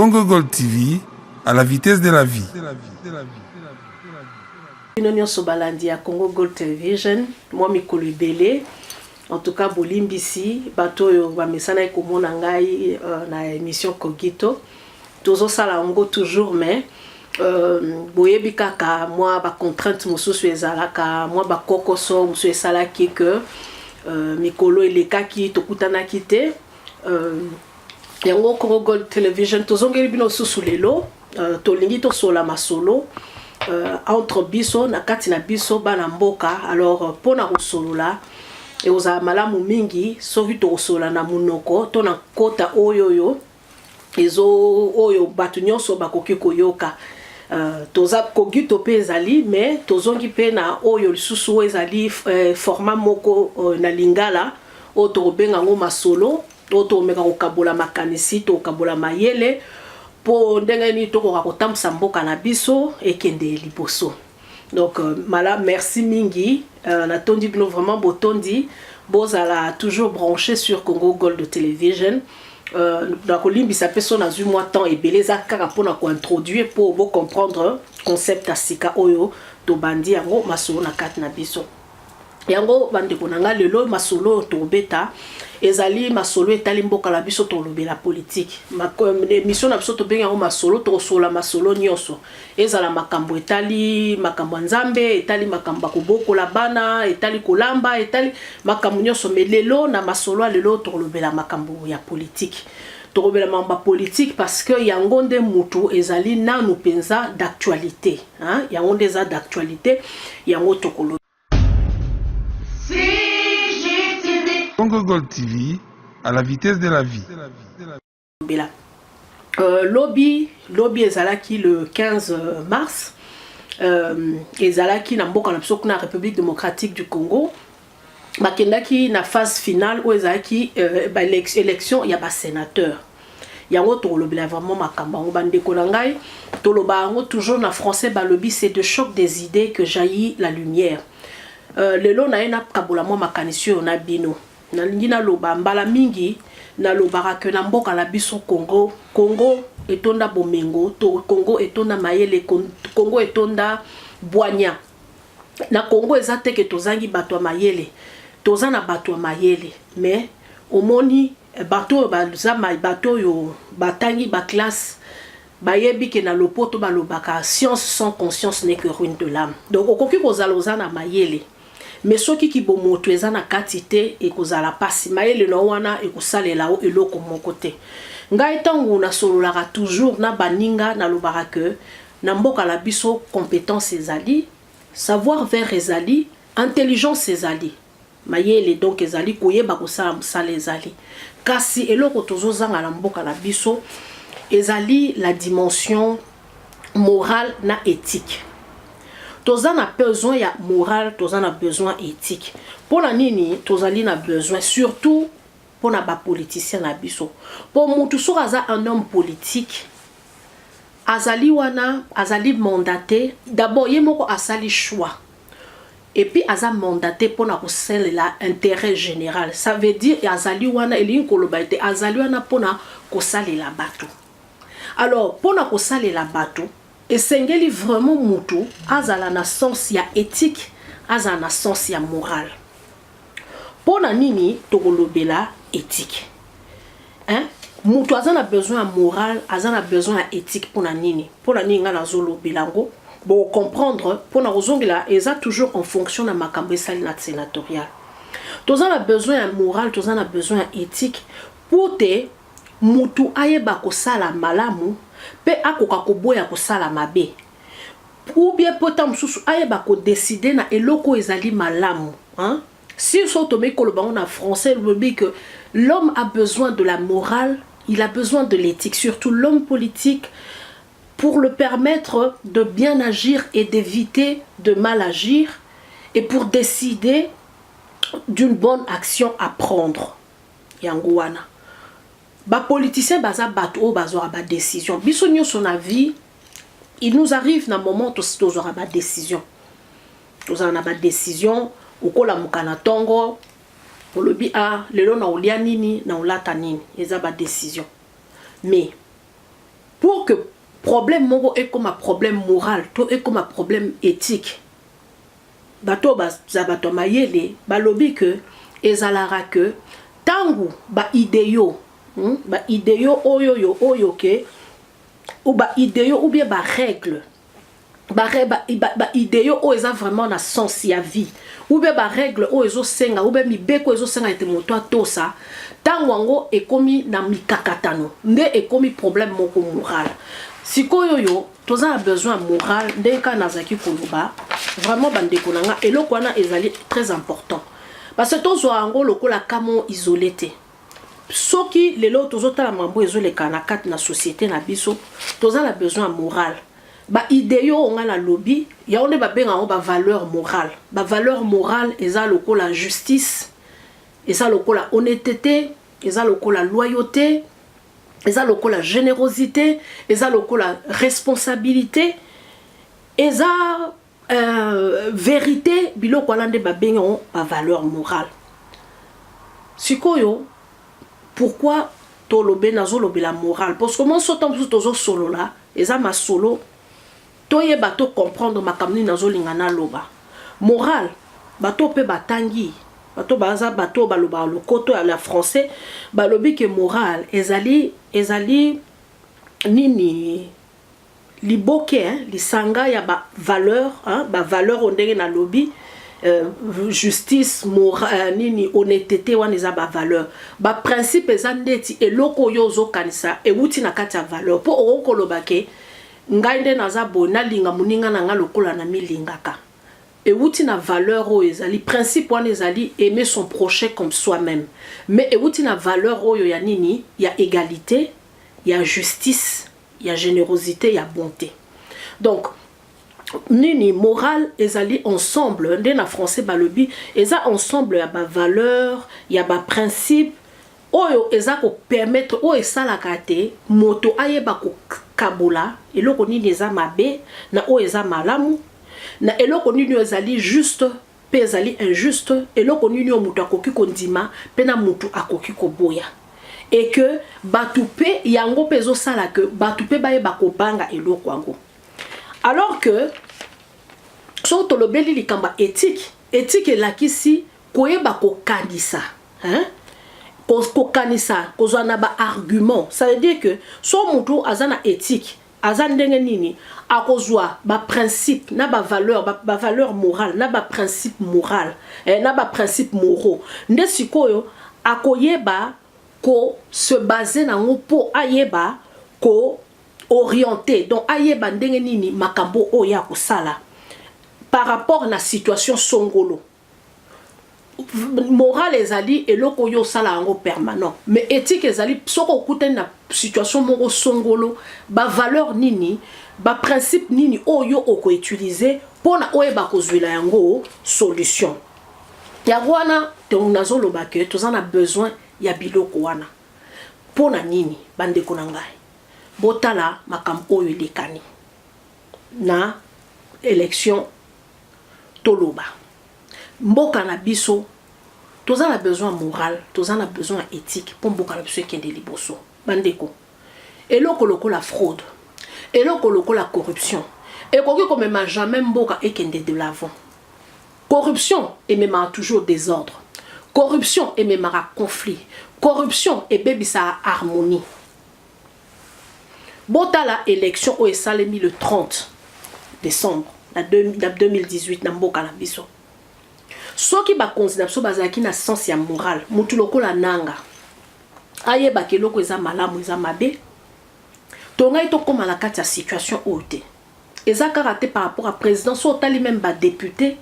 Congo Gold TV, à la vitesse de la vie. Union Sobalandi à Congo Gold Television, moi Mikolo Ibele, en tout cas Bolimbisi, bato yo ba mesana komona ngai na émission Kogito. Tozo sala ngo toujours mais boyebi kaka moi ba contrainte mususu ezalaka moi ba kokoso mususu esalaki que Mikolo elekaki tokutana kite yango Congo Gold Television tozongeli bino susu lelo tolingi to sola masolo entre biso na kati na biso bana mboka. Alors pona kosolola et oza malamu mingi soki to kosola na munoko to na kota oyoyo ezo oyo batu nyonso bakoki koyoka. Toza Kogito pe ezali mais tozongi pe na oyo lisusu ezali format moko na lingala o to benga ngo masolo o to meka kokabola makanisi to kokabola mayele po ndenge ni to kotambusa mboka na biso ekende liboso. Donc merci mingi na tondi bino vraiment botondi bozala toujours branché sur Congo Gold Television. Donc limbisa peso na zu mois temps et beleza kaka pona ko introduire pour vous comprendre concept asika oyo to bandi yango masolo na kat na biso. Yango bande konanga lelo masolo to beta ezali masolo etali mboka la biso to lobela politique. Ma mission na biso to benga ngo masolo to sola masolo nyonso. Ezala makambo etali makambo nzambe etali makambo koboko la bana etali kolamba etali makambo nyonso melelo na masolo lelo to lobela makambo ya politique. To lobela mamba politique parce que yango nde mutu ezali nanu penza d'actualité, hein? Yango ndeza d'actualité yango to kolo Congo Gold TV, à la vitesse de la vie. Lobby ezalaki le 15 mars. Ezalaki na mboka na biso na République démocratique du Congo. Bakendaki na phase finale où ezalaki élection ya ba sénateur. Yango to lobela vraiment makamba ngo bandeko na ngai to loba ngo toujours na français ba lobby c'est de choc des idées que jaillit la lumière. Lelo na ena kabola mo makanisio na bino. Na lingina loba mbala mingi na loba que na mboka la biso Congo etonda bomengo to Congo etonda mayele Congo etonda boanya na Congo ezate ke tozangi bato mayele tozana bato mayele mais omoni bato bato yo batangi ba classe bayebi ke na lopoto balobaka science sans conscience n'est que ruine de l'âme. Donc okoki kozalozana mayele mais soki ki bomoto eza na katite e kozala pasi mayele no wana e kosalela o eloko moko te. Ngai tango na sololaka toujours na baninga na lobaka que na mboka la biso compétence ezali, savoir faire ezali, intelligence ezali. Mayele donc ezali koyeba kosala msala ezali. Kasi eloko tozozanga na mboka la biso ezali la dimension morale na éthique. Tozan a besoin ya moral, tozan a besoin éthique. Pour la nini, tozali na besoin surtout pour na ba politicien na biso. Pour mutu so aza un homme politique, azali wana, azali mandaté, d'abord yemoko asali choix. Et puis aza mandaté pour na kosele la intérêt général. Ça veut dire azali wana elin kolobaite azali wana pour na kosale la bato. Alors pour na kosale la bato et sengeli vraiment mutu azala na sens ya éthique azala na sens ya moral. Pona nini tokolobela éthique, hein? Mutu azana besoin moral azana besoin éthique pona nini nga nazolobela ngo bon comprendre pona kozongela eza toujours en fonction na makambo esali na sénatorial. Tozana besoin moral tozana besoin éthique pour te mutu ayeba kosala malamu pe akoka koboya kosala mabe ou bien potam mususu ayeba ko décider na eloko ezali malamu, hein? Si sotomé kolobango na français le dit que l'homme a besoin de la morale, il a besoin de l'éthique, surtout l'homme politique pour le permettre de bien agir et d'éviter de mal agir et pour décider d'une bonne action à prendre. Yangoana ba politicien baza bato bazora ba décision biso nyo son avis il nous arrive na moment tozora ba décision tozana ba décision ukola mukana tongo olobi lelo na olia nini na olata nini eza ba décision mais pour que problème moko est comme un problème moral, to est comme un problème éthique. Bato bato mayele balobi que ezalara que tangu ba idéo oyo ke ou ba idéo ou bien ba règle ba idéo o eza vraiment na sens ya vie ou bien ba règle o ezo senga ou bien mibeko ezo senga ete moto atosa tangu wango ekomi na mikakatano nde ekomi problème moko moral. Sikoyo yo toza besoin moral ndeka nazaki koloba vraiment bandeko nanga eloko wana ezali très important parce que tozo ango lokola kamo isolé te soki lelo tozotala mambo ezoleka na kati na société na biso toza la besoin moral ba idéo onga na lobby ya onde ba benga ba valeur morale eza lokola justice eza lokola honnêteté eza lokola loyauté eza lokola générosité eza lokola responsabilité eza vérité biloko wana nde babenga ba valeur morale. Sikoyo pourquoi tolobe nazolobe la morale parce que mon sotam tozo solo là eza ma solo toye bato comprendre makamni nazolinga na loba morale bato pe batangi bato baza bato baloba lokoto ya la français balobi que morale ezali nini liboke lisanga ya ba valeur ba valeur ondenge na lobby justice morale nini honnêteté wana eza ba valeur ba principe eza ndeti eloko yo zokanisa ewuti na kati ya valeur po okoloba ke ngai nde naza bona linga muninga na nga lokola na milingaka ewuti na valeur oyo ezali principe wana ezali aimer son prochain comme soi-même mais ewuti na valeur oyo ya nini ya égalité ya justice ya générosité ya bonté. Donc nini moral ezali ensemble nde na français balobi eza ensemble ya ba valeur ya ba principe oyo eza ko permettre o esalaka te moto ayeba ko kabola eloko nini eza mabe na o eza malamu na eloko nini ezali juste pe ezali injuste eloko nini o mutu akoki kondima pe na mutu akoki koboya et que batu pe yango pe ezosala que batu pe bayeba kobanga eloko yango. Alors que so tolobeli likamba éthique elakisi koyeba kokanisa kokanisa kozwa na ba argument. Ça veut dire que so mutu azana éthique azan ndenge nini akozwa ba principe na ba valeur morale na ba principe moral na ba principe moraux nde sikoyo akoyeba ko se baser na ngo po ayeba ko orienter donc ayeba ndenge nini makambo oya kosala par rapport na situation songolo. Morale ezali eloko yo sala yango permanent mais éthique ezali soko okutani na situation moko songolo ba valeur nini ba principe nini oyo oko utiliser pona oyeba kozwela yango solution ya wana te unazoloba ke tozana besoin ya biloko wana pona nini bandeko na ngai botala makambo oyo lekani na élection toloba mboka na biso tozana besoin moral tozana besoin éthique pour mboka na biso kende liboso bandeko eloko lokola fraude eloko lokola corruption ekoki komema jamais mboka ekende de l'avant. Corruption emema toujours désordre, corruption emema conflit, corruption ebebisa harmonie. Botala élection o esalemi le 30 décembre na 2018 na mboka na biso soki ba considère so bazaki na sens ya moral mutu lokola nanga ayeba ke loko eza malamu eza mabe tongai to koma la kati ya situation ote eza karaté par rapport à président so tali même ba député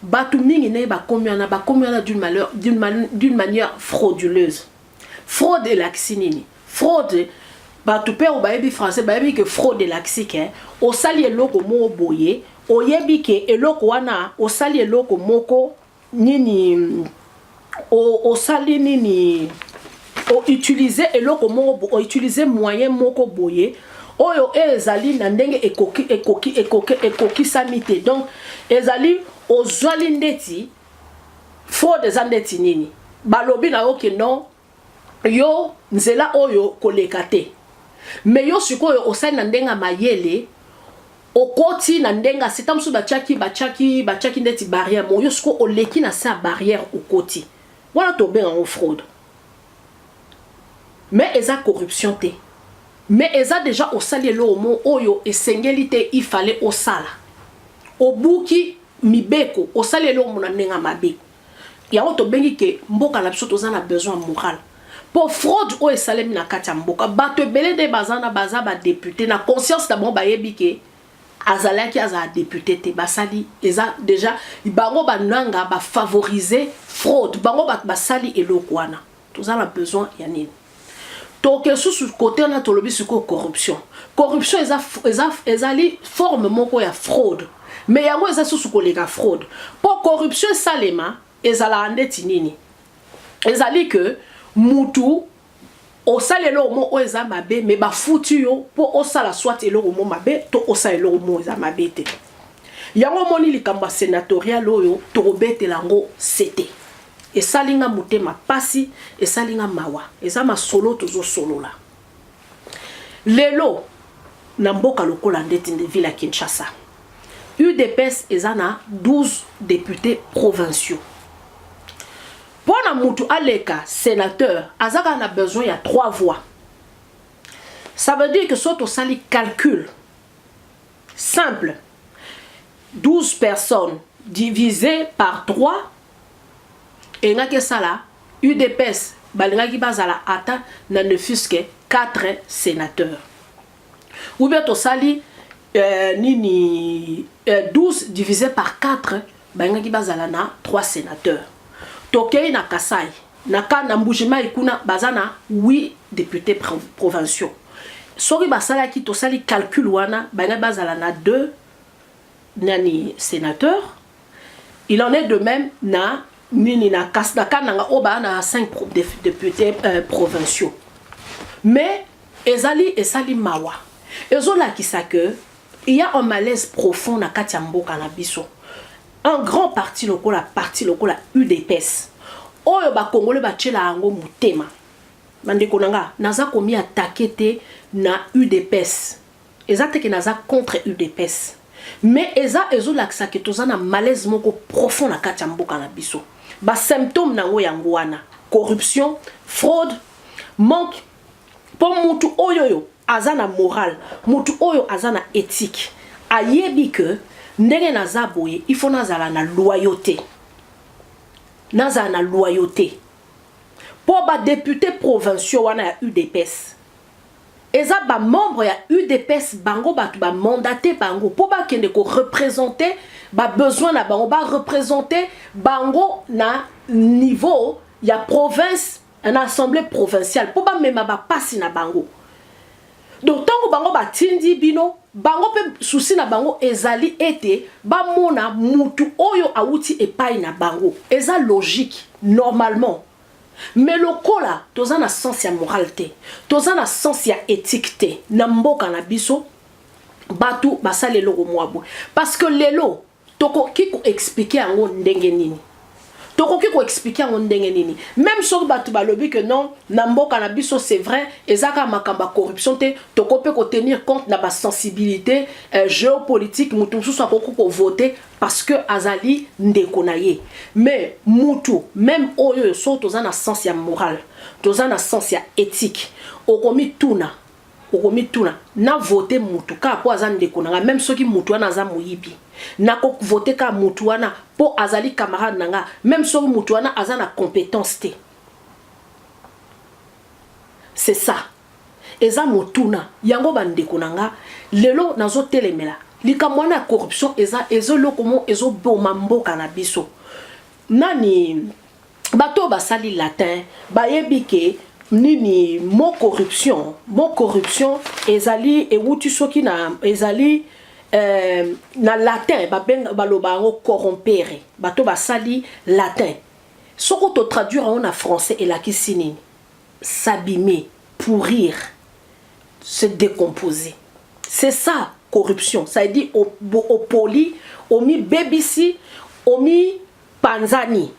batu mingi ne ba combien d'une manière frauduleuse. Fraude et laxinini fraude batu pe o baebi français baebi que fraude et laxike o sali eloko mo boye o yebi ke eloko wana o sali eloko moko nini o sali nini o utiliser eloko moko o utiliser moyen moko boye oyo ezali na ndenge ekoki samite donc ezali o zwali ndeti fraude zandeti nini balobi na oke non yo nzela oyo koleka te mais yo sikoyo osali na ndenga mayele okoti na ndenga c'est comme si bachaki ndeti barrière mo yo siko oleki na sa barrière okoti voilà to ben en fraude mais eza corruption te mais eza déjà osali lo mo oyo esengeli te il fallait osala obuki mibeko osali lo mo na ndenga mabe ya to bengi ke mboka na biso tozana besoin moral pour fraude o esalemi na kati ya mboka bato ebele de bazana baza ba député na conscience d'abord bayebi ke azalaki aza député te basali eza déjà bango bananga ba favoriser fraude bango basali eloko wana tozana besoin ya nini toke sous côté na tolobi siko corruption ezali forme moko ya fraude mais yango eza sous kolega fraude pour corruption salema ezala ndeti nini ezali que mutu osala eloko mo o eza mabe mais bafuti yo po osala soit eloko mo mabe to osala eloko mo eza mabe te yango moni likambo sénatorial oyo tokobetela yango sete esalinga motema pasi esalinga mawa eza masolo tozosolola lelo na mboka lokola ndeti de ville ya Kinshasa UDPS eza na 12 députés provinciaux. Pour na mutu aleka sénateur, azaka na besoin il y a 3 voix. Ça veut dire que soit au sali calcul simple 12 personnes divisées par 3 et ngake sala UDPS balingaki bazala ata na ne fût que 4 sénateurs. Ou bien au sali 12 divisé par 4 balingaki bazala na 3 sénateurs. Tokei na Kasai naka na Mbujima ikuna bazana 8 députés provinciaux. Sori basala ki tosali calcul wana banga bazala na 2 nani sénateurs. Il en est de même na nini na kasnaka nanga oba na 5 députés provinciaux. Mais ezali esali mawa. Ezola kisaka que il y a un malaise profond na kati ya mboka na biso. Un grand parti lokola UDPS oyo ba congolais ba tchela yango mutema bandeko nanga naza komi attaquer te na UDPS ezate ke naza contre UDPS mais eza ezolakisa ke tozana malaise moko profond na kati ya mboka na biso ba symptôme nango yango wana corruption fraude manque pour mutu oyo azana moral mutu oyo azana éthique ayebi que ndenge naza boye il faut nazala na loyauté nazala na loyauté pour ba député provinciaux wana ya UDPS eza ba membre ya UDPS bango batu ba mandaté bango pour ba kende ko représenter ba besoin na bango ba représenter bango na niveau ya province en assemblée provinciale pour ba mema ba pasi na bango. Donc tango bango ba tindi bino bango pe souci na bango ezali ete ba mona mutu oyo auti epai na bango eza logique normalement mais lokola toza na sens ya moralité toza na sens ya éthique te na mboka na biso batu basale loko mwabo parce que lelo toko kiko expliquer yango ndenge nini toko kiko expliquer yango ndenge nini même sur batu balobi que non na mboka na biso c'est vrai ezaka makamba corruption te toko pe ko tenir compte na ba sensibilité géopolitique mutu mususu akoko ko voter parce que azali ndeko na ye mais mutu même oyo so toza na sens ya moral toza na sens ya éthique okomi tuna na voter mutu ka po azali ndeko na même soki mutu wana aza moyibi na ko voter ka mutu wana po azali camarade nanga même soki mutu wana aza na compétence te c'est ça eza motuna yango bandeko nanga lelo nazo telemela likamwana ya corruption eza ezoloko mo ezoboma mboka na biso nani bato basali latin bayebi ke nini mo corruption ezali ewuti soki na ezali na latin baloba yango corrompere bato basali latin soko to traduire en français elakisi nini s'abîmer pourrir se décomposer c'est ça corruption ça veut dire au poli omi BBC omi panzani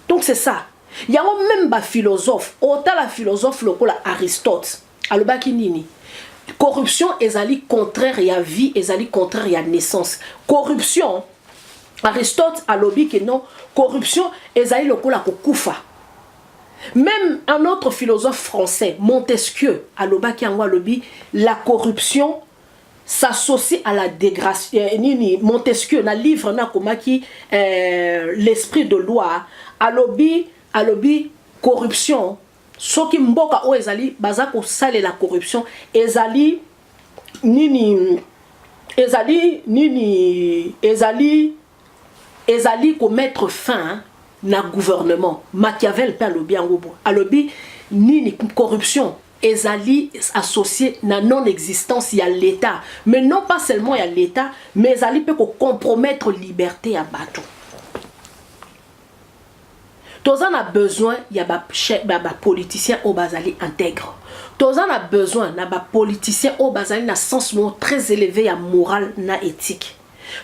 donc c'est ça. Il y a même ba philosophe, autant la philosophe lokola Aristote, alobaki nini. corruption ezali contraire ya vie, ezali contraire ya naissance. Corruption, Aristote alobi que non, corruption ezali lokola kokufa. Même un autre philosophe français, Montesquieu, alobaki yango alobi, la corruption s'associe à la dégradation. Montesquieu, na livre na komaki l'esprit de loi, alobi corruption. Soki mboka o ezali baza ko sale la corruption, ezali ko mettre fin na gouvernement. Machiavel pe alobi yango alobi nini corruption ezali associé na non-existence ya l'État, mais non pas seulement ya l'État, mais ezali peut compromettre liberté à bateau. Tous en a besoin ya ba politicien au bazali intègre. Tous en a besoin na ba politicien au bazali na sens très élevé ya moral na éthique.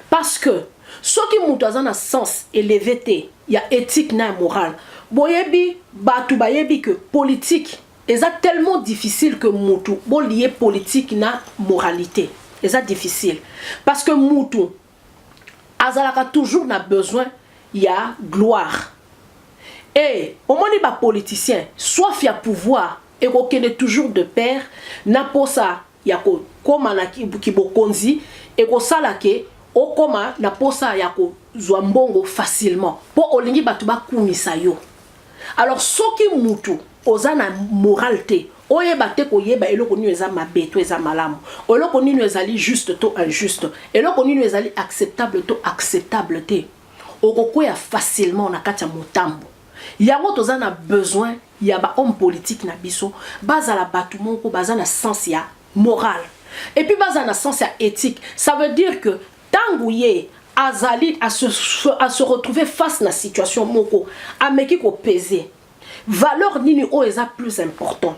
Parce que ceux qui moutent dans un sens élevé ya éthique na moral, boyebi batu bayebi que politique est tellement difficile que moutou bon lié politique na moralité. C'est difficile parce que moutou azalaka toujours na besoin ya gloire. Et au moment où politicien soit fier pouvoir et qu'on est toujours de pair na posa ya ko koma na kibokonzi et ko salake o koma na posa ya ko zwambongo facilement pour olingi batu ba kumisa yo. Alors soki mutu ozana moralité oyeba te ko yeba eloko ni eza mabe to eza malamu eloko ni ezali juste to injuste eloko ni ezali acceptable to acceptable te okokoya facilement na kati ya motambo. Yango tozana besoin ya ba homme politique na biso bazala batu moko bazana sens ya moral et puis bazana sens ya éthique. Ça veut dire que tangouye azali à se retrouver face na situation moko ameki ko peser valeur nini o eza plus important.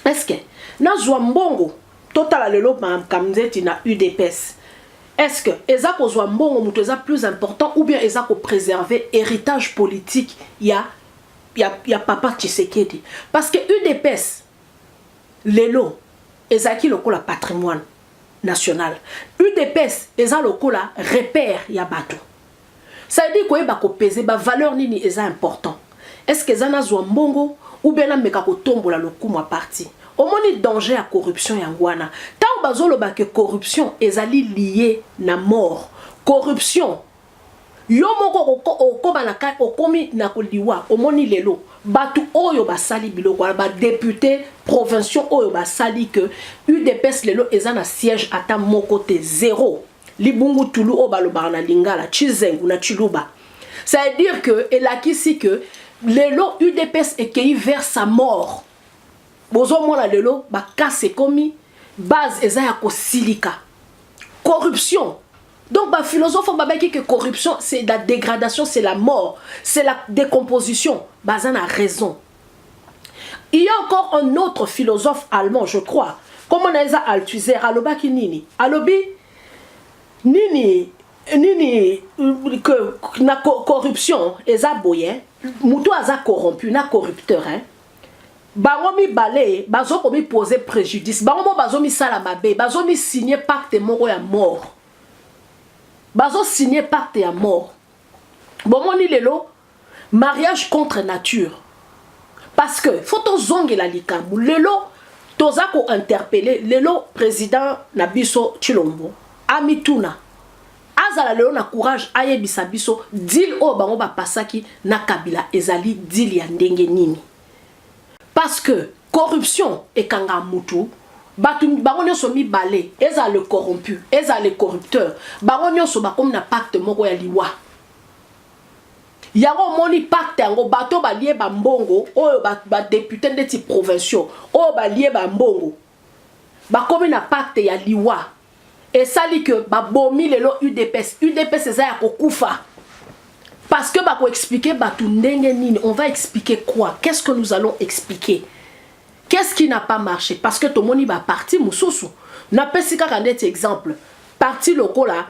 Est-ce que na zwambongo total lelo kamzeti na UDPS, est-ce que eza ko zwambongo muto eza plus important ou bien eza ko préserver héritage politique ya papa Tshisekedi? Parce que UDPS lelo ezaki lokola patrimoine national. UDPS eza lokola repère ya bato. Ça veut dire ko eba ko peser ba valeur nini eza important. Est-ce que zana zwambongo ou bien na meka ko tombola lokumu parti? Au moni danger à corruption yangwana. Tant bazolo ba que corruption ezali lié na mort. Corruption yo moko okoma na ka okomi na koliwa omoni lelo batu oyo basali biloko ba député provinciaux oyo basali que UDPS lelo ezana siège ata moko te zéro. Libungu Tulu o baloba na Lingala Chizengu na Chiluba. Ça veut dire que elakisi que lelo UDPS est vers sa mort. Bozo mona lelo ba kase komi base eza ya ko silika. Corruption. Donc ba philosophe ba baki que corruption c'est la dégradation, c'est la mort, c'est la décomposition. Bazan a raison. Il y a encore un autre philosophe allemand, je crois. Comment on a ça Althusser alobaki nini? Alobi nini que na corruption eza boye, muto aza corrompu na corrupteur hein. Bango mi balé, bazo komi poser préjudice, bango bazo mi sala mabe, bazo mi signer pacte moko ya mort. Bazo signer pacte ya mort. Bon moni lelo mariage contre nature. Parce que faut to zonge la likambu lelo toza ko interpeller lelo président Nabiso Chilombo amituna azala lelo na courage ayebisa biso deal o bango ba pasaki na Kabila ezali deal ya ndenge nini. Parce que corruption et kanga mutu bango nyonso mibale eza le corrompu eza le corrupteur bango nyonso bakomi na pacte moko ya liwa yango moni pacte yango bato balie ba mbongo oyo ba député ndeti provinciaux oyo balie ba mbongo bakomi na pacte ya liwa et sali que babomi lelo UDPS eza ya kokufa parce que bako expliquer batu ndenge nini. On va expliquer quoi? Qu'est-ce que nous allons expliquer? Qu'est-ce qui n'a pas marché? Parce que tout le monde va partir mususu. Na pesi kaka net exemple. Parti lokola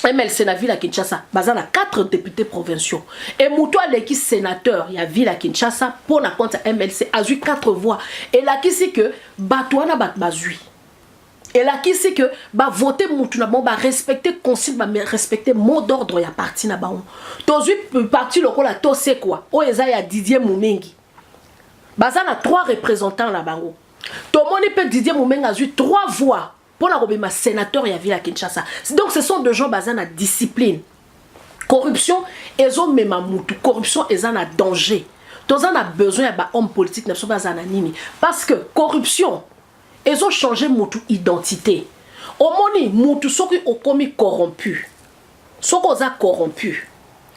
MLC na ville à Kinshasa, bazana 4 députés provinciaux. Et Moutoua qui sénateur, il y a ville à Kinshasa pour na compte MLC a eu 4 voix. Et là qui c'est que batouana bat bazui. Et là qui c'est que bah voter mutu na bon bah respecter consigne bah respecter mot d'ordre ya parti na baon. Tozui parti lokola to c'est quoi? O eza ya Didier Mumengi. Baza na 3 représentants la bango. To moni pe Didier Mumengi a eu 3 voix pour la robema sénateur ya ville à Kinshasa. Donc ce sont des gens baza na discipline. Corruption ezo mema mutu, corruption eza na danger. Tozan a besoin ba homme politique na so baza na nini parce que corruption ils ont changé mutu identité. Au moni mutu soki okomi corrompu. Soko oza corrompu.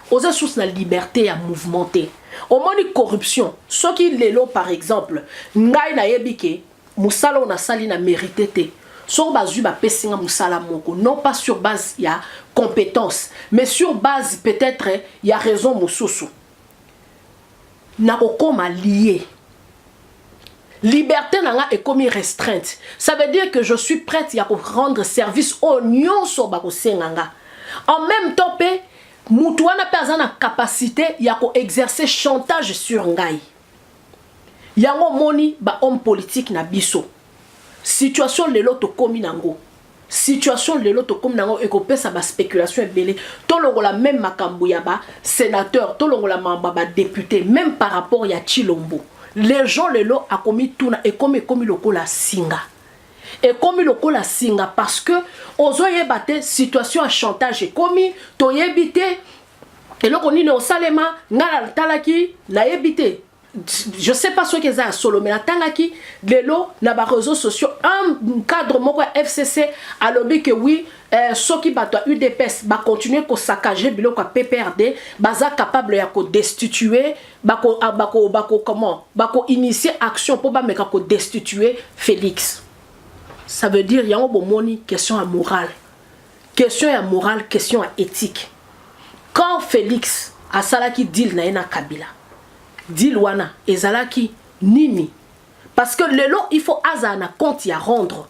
Oza sous la liberté à mouvementer. Au moni corruption. Soki lelo par exemple, ngai na yebike musala na sali na mérité te. Soko bazu ba pesinga musala moko, non pas sur base ya compétence, mais sur base peut-être ya raison mususu. Na okoma lié. Liberté nanga est comme restreinte. Ça veut dire que je suis prête à rendre service au nyonso bako senganga. En même temps, mutuana personne na capacité ya ko exercer chantage sur ngai. Yango moni ba homme politique na biso. Situation lelo to komi nango. Situation lelo to komi nango eko pesa ba spéculation ebele. To longola même makambo ya ba sénateur, to longola mamba ba député même par rapport ya Chilombo. Les gens le lot a commis tout et comme le la singa et comme le la singa parce que aux oyebate situation à chantage et commis to yebité et là on est au salema ngala talaki na yebité je sais pas ce que ça solo mais la talaki le lot na ba réseaux sociaux un cadre moko FCC a lobby que oui ceux qui battent UDPS va continuer à saccager biloko PPRD baza capable ya ko destituer bako initier action pour ba meka ko destituer Félix. Ça veut dire yango bomoni question à morale. Question à morale, question à éthique. Quand Félix a salaki deal na ena Kabila. Deal wana ezalaki nini? Parce que lelo il faut azana compte ya rendre.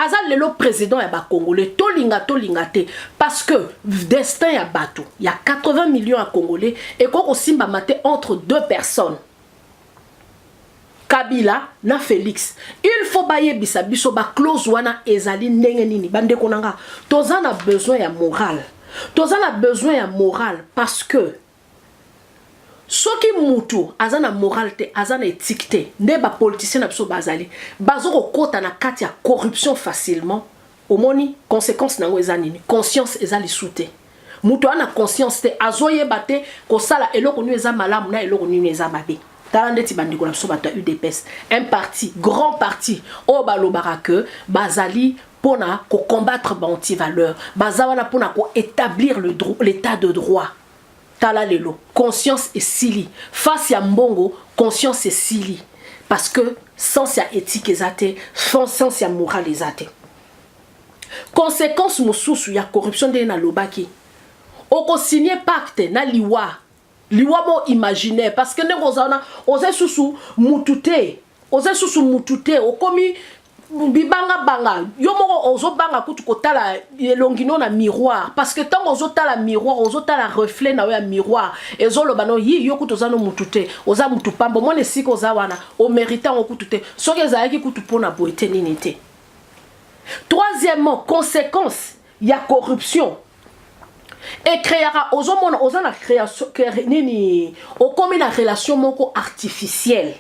Azal le président ya ba Congolais tolinga te parce que destin ya bato il y a 80 millions à Congolais et qu'on simba maté entre 2 personnes Kabila na Félix il faut baye bisa biso ba clause wana ezali ndenge nini bande konanga tozan a besoin ya moral parce que soki mutu azana moralité azana éthique nde ba politicien na biso bazali bazoko kota na kati ya corruption facilement omoni conséquence nango ezanini conscience ezali soute mutu ana conscience te azoye bate ko sala eloko nu eza malamu na eloko nu eza mabe tande ti bandiko na biso bata UDPS un parti grand parti o balobara que bazali pona ko combattre ba anti-valeur bazawana pona ko établir l'état de droit. Tala lelo, conscience et sili. Face à mbongo, conscience et sili. Parce que sans ya éthique ezate, sans ya moral ezate. Conséquence mususu ya corruption de na lobaki. Oko signé pacte na liwa. Liwa mo imaginaire parce que ne ozana oze susu mutute. Okomi bibanga banga yo moko ozo banga kutu kotala elongino na miroir parce que tant ozo tala miroir ozo tala reflet na ya miroir ezolo bano yi yo kutu zano mutute oza mutu pambo mone siko za wana o méritant o kutute soki ezalaki kutu pona boite nini te. Troisièmement, conséquence ya corruption et créera ozo mona oza na création nini o komi na relation moko artificielle.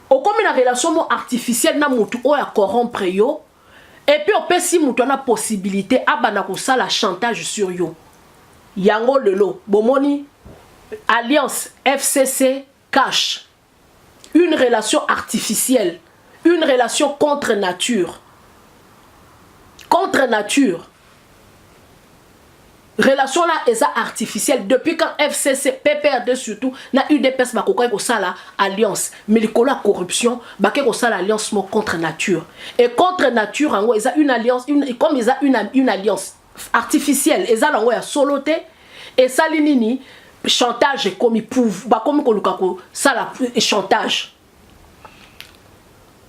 Au comme une relation artificielle na mutu o ya corrompre yo et puis on peut si mutu na possibilité abana ko sala chantage sur yo yango lelo bomoni alliance FCC cache une relation artificielle, une relation contre nature relation là est artificielle depuis quand FCC PPRD surtout na UDPS ba kokoy ko sala alliance mais le la corruption ba ko sala alliance mo contre nature et contre nature en eza une alliance comme eza une alliance artificielle eza lango ya soloté et salinini chantage comme pouvoir ba comme ko luka ko sala chantage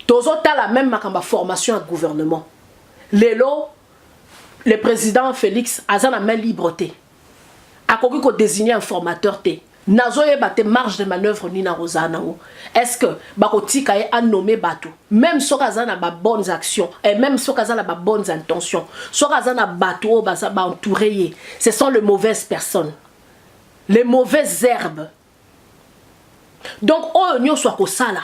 tozota la même makamba formation à gouvernement lelo le président Félix a la main liberté. A ko désigner un formateur té. nazoyeba te marge de manœuvre ni na rozana o. Est-ce que bakotika a nommé bateau même sokaza na ba bonnes actions et même sokaza na ba bonnes intentions sokaza na bateau baza ba entouré ce sont les mauvaises personnes les mauvaises herbes donc o nyo soit ko sala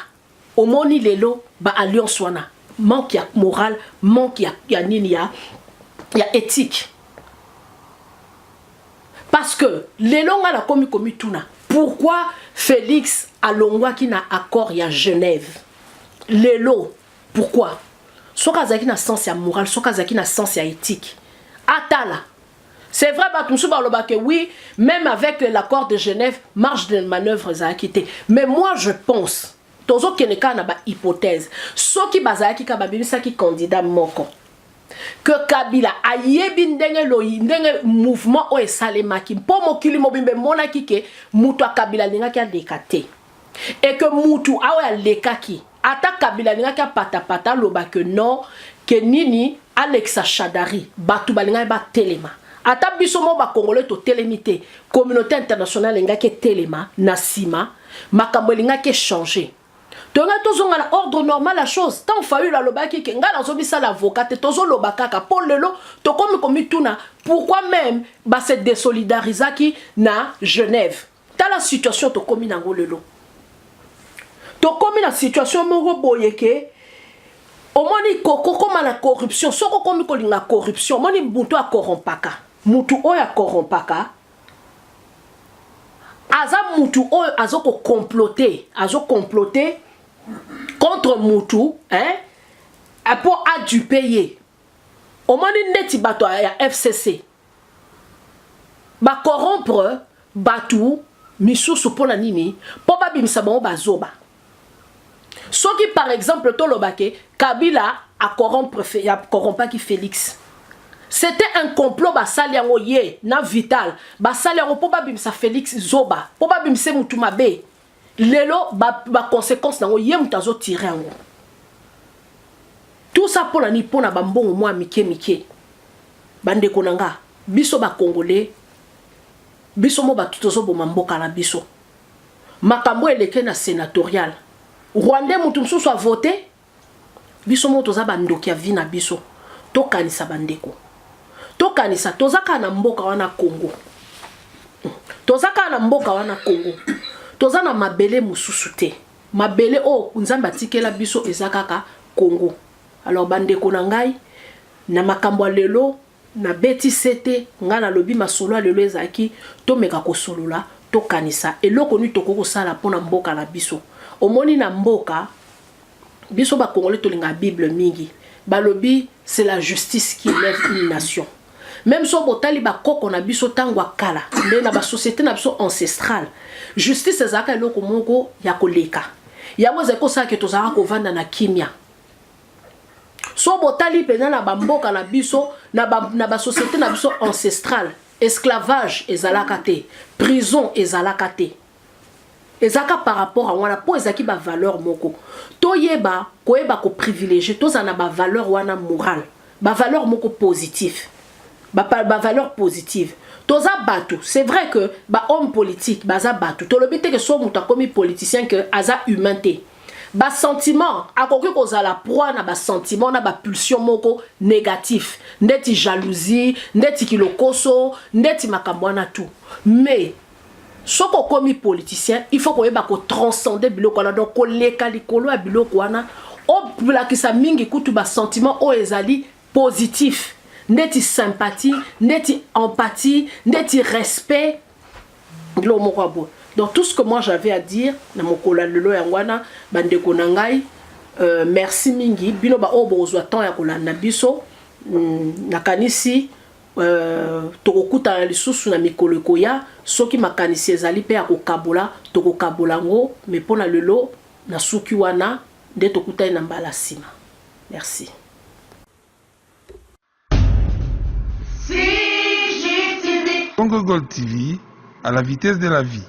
au moni lelo ba alliance wana manque ya moral manque ya nini ya éthique parce que lelo nga la komi tuna pourquoi Félix a longwa qui n'a accord à Genève? Lelo, pourquoi? Soit qu'il n'a sens à moral, soit qu'il n'a sens à éthique. Atala. C'est vrai, que oui, même avec l'accord de Genève, marge de manœuvre a quitté. Mais moi, je pense, tozo keneka na ba hypothèse, so ki bazaki ka babimisa ki candidat moko. Que Kabila a yebi ndenge mouvement o esalemaki po mokili mobimbe mona kike mutu Kabila linga ki adekate et que mutu awe alekaki ata Kabila linga ki pata loba que non que nini Alexa Chadari batu balinga ba telema ata biso mo ba congolais to telemité communauté internationale linga ki telema nasima makambo linga ki changer. Donc, on a l'ordre normal la chose. Tant fallu la lobaki que nga nazobisa l'avocat et tozo lobakaka pour lelo to comme tuna pourquoi même ba se désolidariser qui na Genève. Dans la situation to komi nango lelo. To komi la situation moko boyeke au moni koko comme la corruption soko komi ko linga corruption moni bunto a corrompaka. Mutu oya corrompaka. Aza mutu oyo azoko comploter contre Moutou, hein, pour aduper. Au moment où neti bato ya FCC, ba corrompre batou misusu pour la nini, pour ba bimisa bon bazoba. Ce qui par exemple tolobake Kabila a corrompu qui Félix. C'était un complot basali yango ye na vital basali yango pour ba bimisa Félix zoba, pour ba bimisa Moutou mabe. Lelo ba conséquence nango ye mutazo tirer yango. Tout ça pour la ni pona bambongo moi mike bande konanga biso ba congolais biso mo ba tutozo boma mboka na biso makambo eleke na sénatorial rwandais mutu msusu a voté biso mo toza bandoki ya vina biso to kanisa bandeko to kanisa tozaka na mboka wana Congo tozaka na mboka wana Congo toza na mabele mususu te mabele o nzamba tikela biso ezakaka Congo. Alors bandeko na ngai na makambo lelo na beti sete ngana lobi masolo lelo ezaki to meka ko solola to kanisa eloko ni tokoko sala pona mboka na biso omoni na mboka biso ba congolais to linga bible mingi balobi c'est la justice qui lève une nation. Même si botali ba koko na biso tangwa kala mais na ba société na biso ancestrale justice ezaka eloko moko ya koleka ya moze ko sa ke tozaka ko vanda na kimia. So botali pena na bamboka na biso na ba société na biso ancestrale esclavage ezalaka te prison ezalaka te ezaka par rapport à wana po ezaki ba valeur moko toyeba koyeba ko privilégier tozana ba valeur wana morale ba valeur moko positif ba valeur positive toza bato c'est vrai que ba homme politique baza bato tolobite que so muta komi politicien que aza humain te ba sentiment akoki kozala proie na ba sentiment na ba pulsion moko négatif ndeti jalousie ndeti kilokoso ndeti makambo na tout mais soko komi politicien il faut koyeba ko transcender biloko wana donc koleka likolo ya biloko wana o bulakisa mingi kutu ba sentiment o ezali positif ndeti sympathie ndeti empathie ndeti respect lo moko bo. Donc tout ce que moi j'avais à dire na mokola lelo yangwana bandeko na ngai merci mingi bino ba obozwa temps ya kolanda biso nakanisi tokokuta lisusu na mikolo koya soki makanisi ezali pe ya kokabola tokokabola ngo mais pona lelo na suki wana nde tokuta na mbala sima. Merci. Congo Gold TV, à la vitesse de la vie.